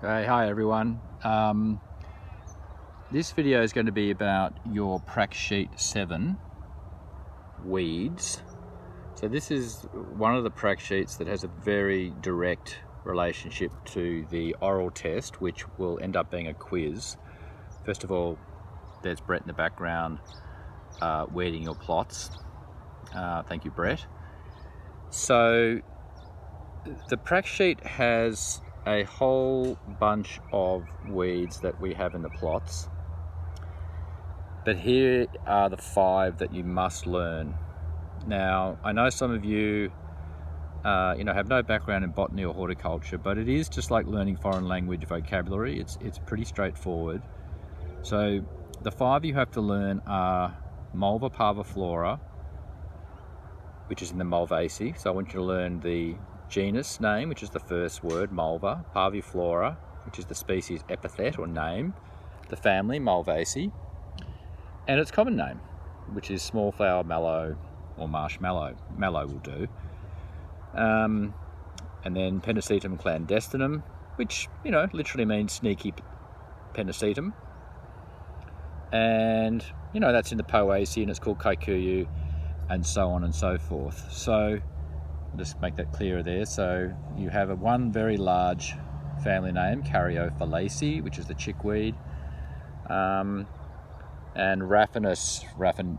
Hi everyone. This video is going to be about your prac sheet 7 weeds. So this is one of the prac sheets that has a very direct relationship to the oral test, which will end up being a quiz. First of all, there's Brett in the background weeding your plots. Thank you, Brett. So the prac sheet has a whole bunch of weeds that we have in the plots, but here are the 5 that you must learn. Now, I know some of you have no background in botany or horticulture, but it is just like learning foreign language vocabulary. It's pretty straightforward. So the 5 you have to learn are Malva parviflora, which is in the Malvaceae. So I want you to learn the genus name, which is the first word, Malva, parviflora, which is the species epithet or name, the family, Malvaceae, and its common name, which is small flower mallow or marshmallow. Mallow will do. And then Pennisetum clandestinum, which, literally means sneaky pennisetum. And, that's in the Poaceae, and it's called Kikuyu, and so on and so forth. So I'll just make that clearer there. So you have one very large family name, Caryophyllaceae, which is the chickweed, and Raphanus raphanistrum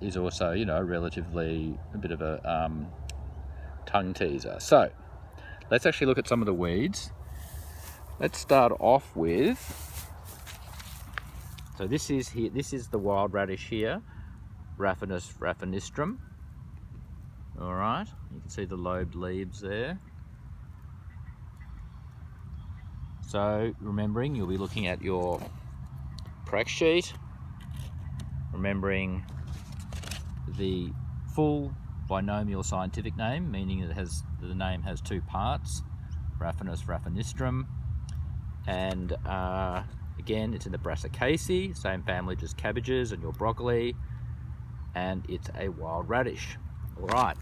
is also, relatively a bit of a tongue teaser. So let's actually look at some of the weeds. Let's start off with, so this is the wild radish here, Raphanus raphanistrum. All right, you can see the lobed leaves there. So remembering, you'll be looking at your prac sheet, remembering the full binomial scientific name, meaning the name has 2 parts, Raphanus raphanistrum, and again, it's in the Brassicaceae, same family, just cabbages and your broccoli, and it's a wild radish. All right.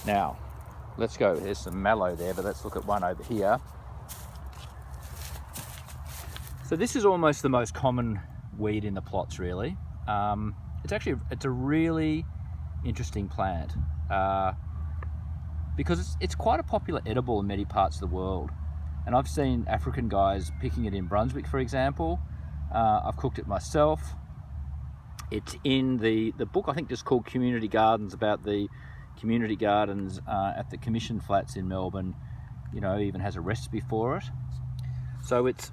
Now, let's go. There's some mallow there, but let's look at one over here. So this is almost the most common weed in the plots, really. It's a really interesting plant because it's quite a popular edible in many parts of the world. And I've seen African guys picking it in Brunswick, for example. I've cooked it myself. It's in the book, I think, just called Community Gardens, about the community gardens at the Commission Flats in Melbourne. Even has a recipe for it. So it's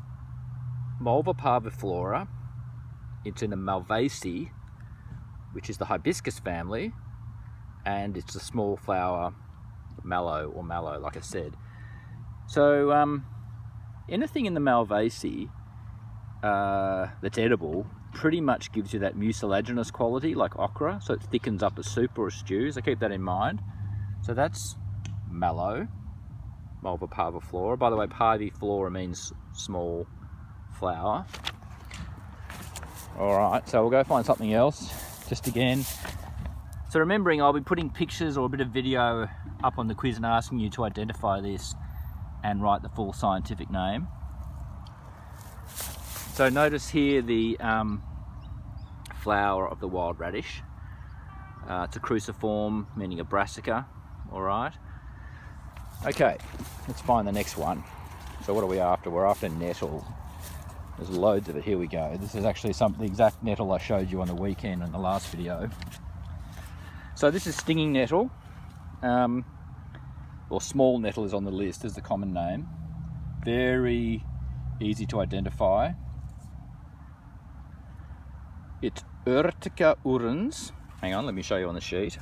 Malva parviflora. It's in the Malvaceae, which is the hibiscus family, and it's a small flower mallow, like I said. So anything in the Malvaceae that's edible pretty much gives you that mucilaginous quality, like okra, so it thickens up a soup or a stew, so keep that in mind. So that's mallow, Malva parviflora. By the way, parviflora means small flower. All right, so we'll go find something else, just again. So remembering, I'll be putting pictures or a bit of video up on the quiz and asking you to identify this and write the full scientific name. So notice here the flower of the wild radish. It's a cruciform, meaning a brassica. All right. Okay, let's find the next one. So what are we after? We're after nettle. There's loads of it. Here we go. This is actually the exact nettle I showed you on the weekend in the last video. So this is stinging nettle, or small nettle is on the list as the common name. Very easy to identify. It's Urtica urens. Hang on, let me show you on the sheet.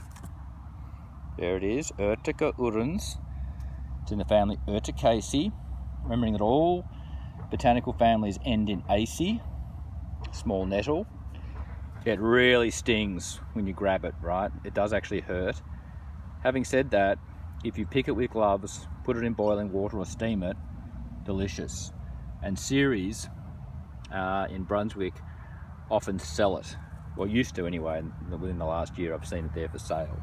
There it is, Urtica urens. It's in the family Urticaceae. Remembering that all botanical families end in aceae, small nettle. It really stings when you grab it, right? It does actually hurt. Having said that, if you pick it with gloves, put it in boiling water or steam it, delicious. And Ceres in Brunswick often sell it, well, used to anyway, and within the last year I've seen it there for sale.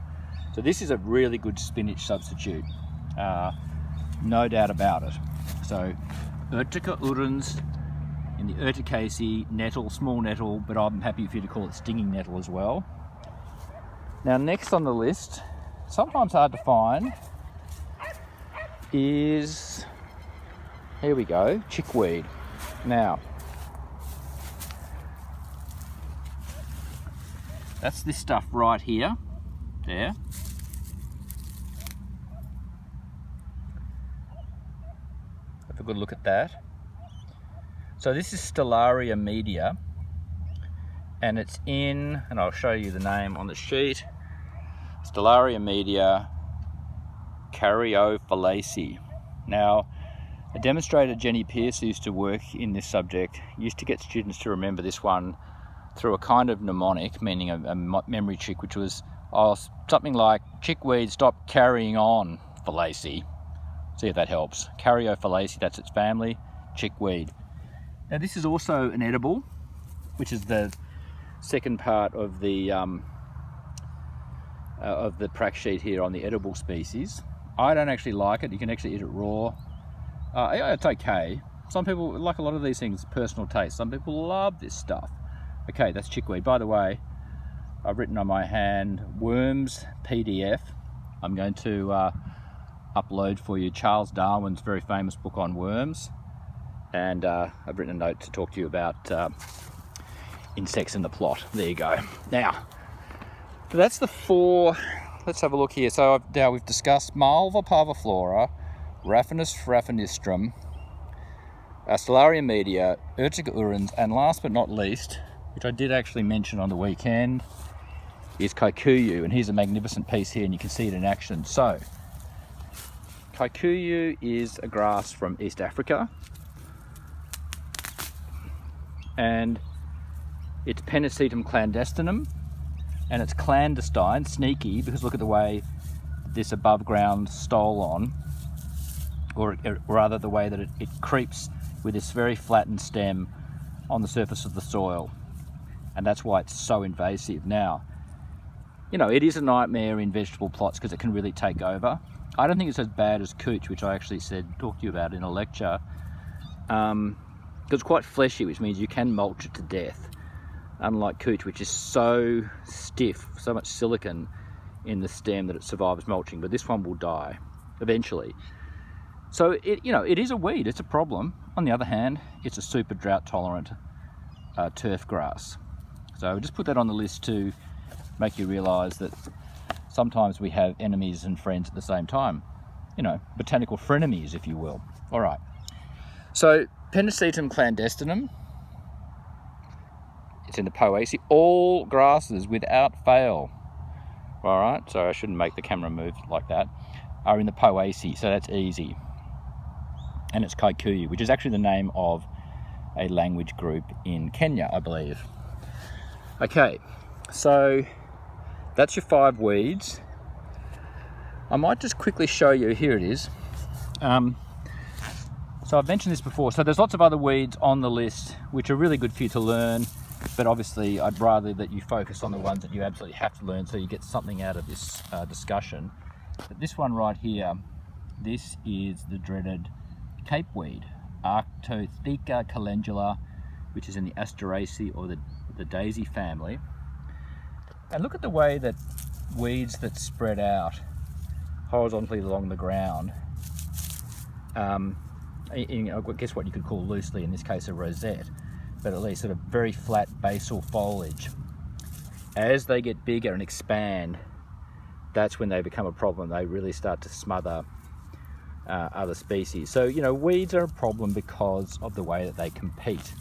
So this is a really good spinach substitute, no doubt about it. So Urtica urens in the Urticaceae, nettle, small nettle, but I'm happy for you to call it stinging nettle as well. Now next on the list, sometimes hard to find, is, here we go, chickweed. Now, that's this stuff right here, there. Have a good look at that. So this is Stellaria media, and it's in, and I'll show you the name on the sheet, Stellaria media Caryophyllaceae. Now, a demonstrator, Jenny Pierce, who used to work in this subject, used to get students to remember this one through a kind of mnemonic, meaning a memory trick, which was something like, chickweed, stop carrying on, Phyllaceae. See if that helps. Caryophyllaceae, that's its family, chickweed. Now this is also an edible, which is the second part of the prac sheet here on the edible species. I don't actually like it. You can actually eat it raw. It's okay. Some people, like a lot of these things, personal taste. Some people love this stuff. Okay, that's chickweed. By the way, I've written on my hand, Worms PDF. I'm going to upload for you Charles Darwin's very famous book on worms. And I've written a note to talk to you about insects in the plot. There you go. Now, so that's the 4. Let's have a look here. So now we've discussed Malva parviflora, Raphanus raphanistrum, Stellaria media, Urtica urens, and last but not least, which I did actually mention on the weekend, is kikuyu. And here's a magnificent piece here, and you can see it in action. So, kikuyu is a grass from East Africa, and it's Pennisetum clandestinum, and it's clandestine, sneaky, because look at the way this above ground stolon, or rather the way that it creeps with this very flattened stem on the surface of the soil. And that's why it's so invasive. Now, you know, it is a nightmare in vegetable plots because it can really take over. I don't think it's as bad as cooch, which I actually talked to you about in a lecture. It's quite fleshy, which means you can mulch it to death. Unlike cooch, which is so stiff, so much silicon in the stem that it survives mulching, but this one will die eventually. So it is a weed, it's a problem. On the other hand, it's a super drought tolerant turf grass. So just put that on the list to make you realize that sometimes we have enemies and friends at the same time. You know, botanical frenemies, if you will. All right. So Pennisetum clandestinum, it's in the Poaceae. All grasses without fail, all right, so I shouldn't make the camera move like that, are in the Poaceae, so that's easy. And it's Kikuyu, which is actually the name of a language group in Kenya, I believe. Okay, so that's your 5 weeds. I might just quickly show you, here it is. So I've mentioned this before, so there's lots of other weeds on the list which are really good for you to learn, but obviously I'd rather that you focus on the ones that you absolutely have to learn so you get something out of this discussion. But this one right here, this is the dreaded Cape weed, Arctotheca calendula, which is in the Asteraceae or the daisy family. And look at the way that weeds that spread out horizontally along the ground, I guess what you could call loosely in this case a rosette, but at least sort of very flat basal foliage. As they get bigger and expand, that's when they become a problem. They really start to smother other species. So, you know, weeds are a problem because of the way that they compete.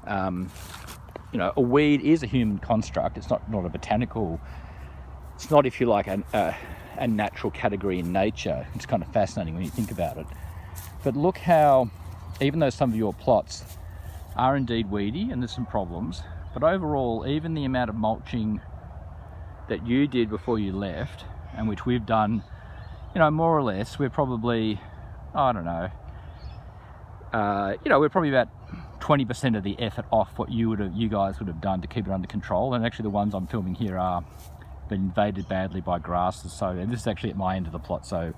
You know, a weed is a human construct. It's not a botanical, it's not, if you like, a natural category in nature. It's kind of fascinating when you think about it. But look how, even though some of your plots are indeed weedy and there's some problems, but overall, even the amount of mulching that you did before you left, and which we've done, you know, more or less, we're probably, I don't know, you know, we're probably about 20% of the effort off what you guys would have done to keep it under control. And actually the ones I'm filming here are been invaded badly by grasses. So, and this is actually at my end of the plot, so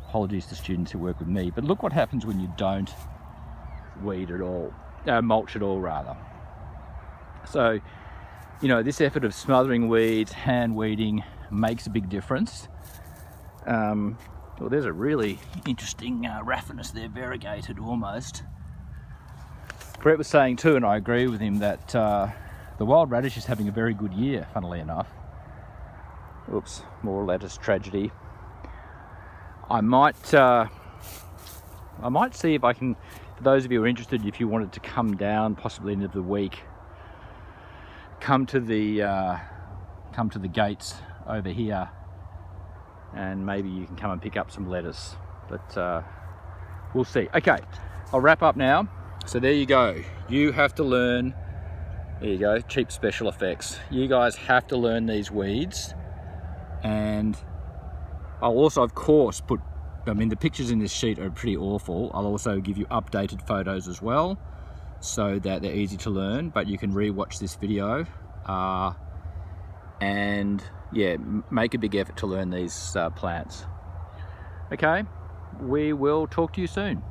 apologies to students who work with me. But look what happens when you don't weed at all, mulch at all rather. So, you know, this effort of smothering weeds, hand weeding makes a big difference. Well, there's a really interesting Raphanus there, variegated almost. Brett was saying too, and I agree with him, that the wild radish is having a very good year, funnily enough. Oops, more lettuce tragedy. I might see if I can, for those of you who are interested, if you wanted to come down possibly end of the week, come to the gates over here, and maybe you can come and pick up some lettuce, but we'll see. Okay, I'll wrap up now. So there you go. You have to learn, there you go, cheap special effects. You guys have to learn these weeds, and I'll also, of course, put, I mean, the pictures in this sheet are pretty awful. I'll also give you updated photos as well, so that they're easy to learn, but you can re-watch this video. And yeah, make a big effort to learn these plants. Okay, we will talk to you soon.